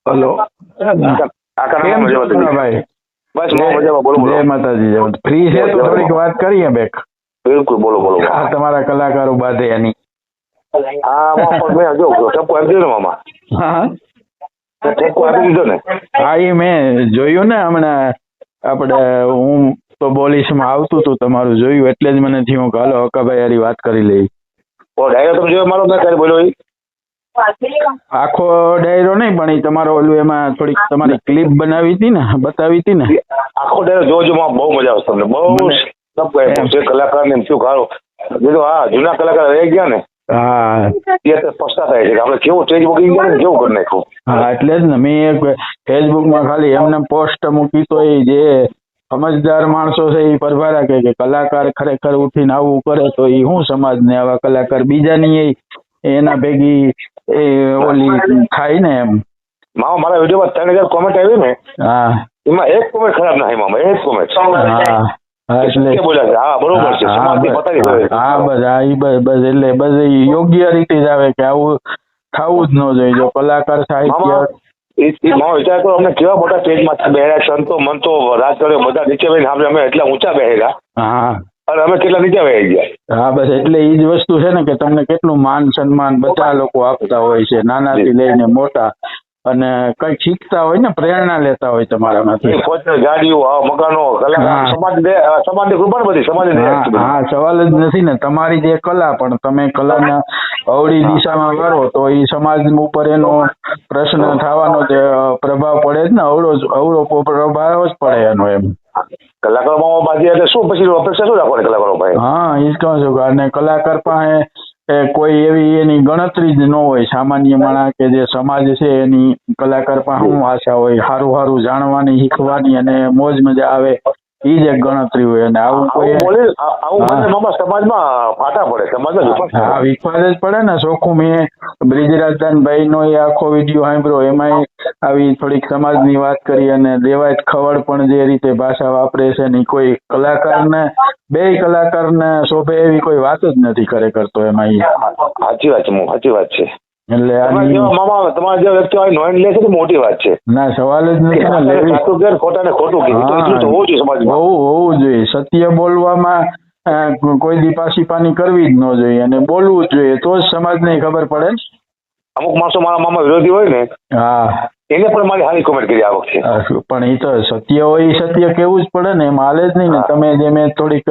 Hello કેમ છો ભાઈ? બસ મજામાં. બોલો બોલો. જય માતાજી. ફ્રી છે તો થોડીક વાત કરીએ બેક. બિલકુલ બોલો બોલો. આ તમારા કલાકારો બાંધે એની. હા મેં જો ટપકો આપી દીધો ને મામા. હા ટપકો આપી દીધો ને. હા એ મેં જોયું ને હમણાં આપણે હું તો બોલીશમાં આવતું હતું તમારું જોયું એટલે જ મને થયું કે હાલો હકાભાઈ હારી વાત કરી લઈ. ઓ ડાયરો તમે જોયો મારો? મેં ક્યારે બોલ્યો એ? આખો ડાયરો નહીં પણ એ તમારો ઓલું એમાં થોડીક તમારી ક્લિપ બનાવી હતી ને, બતાવી હતી ને. આખો ડાયરો જોજો માં બહુ મજા આવશે તમને. બહુ ટપકો આપ્યો છે કલાકાર ને શું ગાળો કીધું. હા જૂના કલાકાર રહી ગયા ને. હા એ પછતા થાય છે કે આપણે કેવું સ્ટેજ બુકિંગ કરે ને કેવું કરી નાખ્યું. હા એટલે જ ને મેં એક ફેસબુકમાં ખાલી એમને પોસ્ટ મૂકી તો એ જે સમજદાર માણસો છે એ પરભારા કે કલાકાર ખરેખર ઉઠીને આવું કરે તો એ શું સમાજને આવા કલાકાર બીજાની એના ભેગી એ ઓલી થાય ને એમ. મામા મારા વિડીયોમાં 3000 કોમેન્ટ આવી ને. હા એમાં એક કોમેન્ટ ખરાબ ના મામા. એક કોમેન્ટ એટલે બોલ્યા છે. હા બરોબર છે. સમાજની પતાવી હા બસ હા એ બસ એટલે બસ યોગ્ય રીતે જ આવે કે આવું થવું જ ન જોઈએ. જો કલાકાર સાહિત્ય વિચાર કરો અમને કેવા મોટા સ્ટેજમાં બેહ્યા, સંતો મંતો રાજકારણીઓ બધા નીચે બેસીને આપણે અમે એટલા ઊંચા બેહેલા. હા અને અમે કેટલા નીચે બેસી ગયા. હા બસ એટલે એ જ વસ્તુ છે ને કે તમને કેટલું માન સન્માન બધા લોકો આપતા હોય છે, નાનાથી લઈને મોટા, અને કઈ શીખતા હોય ને, પ્રેરણા લેતા હોય તમારામાંથી. ગાડીઓ મકાનો સમાજની કૃપા બધી સમાજ. હા સવાલ જ નથી ને. તમારી જે કલા પણ તમે કલાના અવળી દિશામાં કરો તો એ સમાજ ઉપર એનો પ્રશ્ન થવાનો જે પ્રભાવ પડે જ ને. અવળો પ્રભાવ જ પડે એનો એમ. કલાકારો બાજી એટલે શું પછી અપેક્ષા શું રાખવાની કલાકારો ભાઈ? હા એ જ કહું છું. અને કલાકાર પાસે કોઈ એવી એની ગણતરી જ ન હોય. સામાન્ય માણસ કે જે સમાજ છે એની કલાકાર પાસે શું આશા હોય? સારું સારું જાણવાની, શીખવાની અને મોજ મજા આવે એ જ એક ગણતરી હોય. અને આવું કોઈ સમાજમાં ફાટા પડે. સમાજમાં હા વિશ્વાસ જ પડે ને. ચોખ્ખું મેં બ્રિજરાજદાનભાઈ નો એ આખો વિડીયો સાંભળ્યો. એમાં આવી થોડીક સમાજની વાત કરી અને દેવાય ખવડ પણ જે રીતે ભાષા વાપરે છે ને કોઈ કલાકારને બે કલાકારને શોભે એવી કોઈ વાત જ નથી ખરેખર તો એમાં. સાચી વાત છે. સાચી વાત છે. એટલે મામા તમારા જે વ્યક્તિ નોંધ લે છે મોટી વાત છે. ના સવાલ જ નથી. ખોટા ને ખોટું હોવું જોઈએ. સત્ય બોલવામાં કોઈ દી પાછી પાની કરવી જ ન જોઈએ અને બોલવું જ જોઈએ તો જ સમાજને ખબર પડે. અમુક માણસો મારા મામા વિરોધી હોય ને. હા એને પણ મારી સારી કોમેન્ટ કરી આ વખતે. પણ એ તો સત્ય હોય એ સત્ય કેવું જ પડે ને. એમાં હાલે જ નહીં ને. તમે જે મેં થોડીક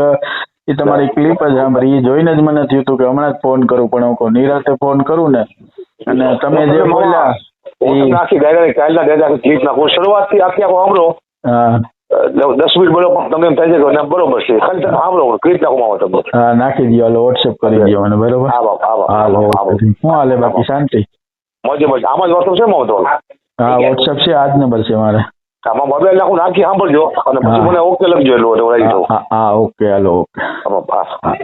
એ તમારી ક્લિપ જ સાંભળી એ જોઈને જ મને થયું હતું કે હમણાં જ ફોન કરું, પણ હું નિરાતે ફોન કરું ને. અને તમે જે બોલ્યા આખી ડાયરેક્ટ ક્લિપ નાખું શરૂઆતથી આખી આખો સાંભળો. હા 10 મિનિટ બોલો પણ તમને એમ થાય છે કે બરોબર છે. ખાલી તમે સાંભળો ક્લિપ નાખો તમે. હા નાખી દો. હાલો વોટ્સએપ કરી દો મને. બરોબર. હાલો શું હાલે બાકી શાંતિ? મોજે મોજ. આમાં જ વોટ્સએપ છે મારો તો. હા વોટ્સએપ છે. આ જ નંબર છે મારે. આમાં મોબાઈલ નાખું નાખી સાંભળજો અને પછી મને ઓકે લખજો. એટલે હા ઓકે હાલો ઓકે. હા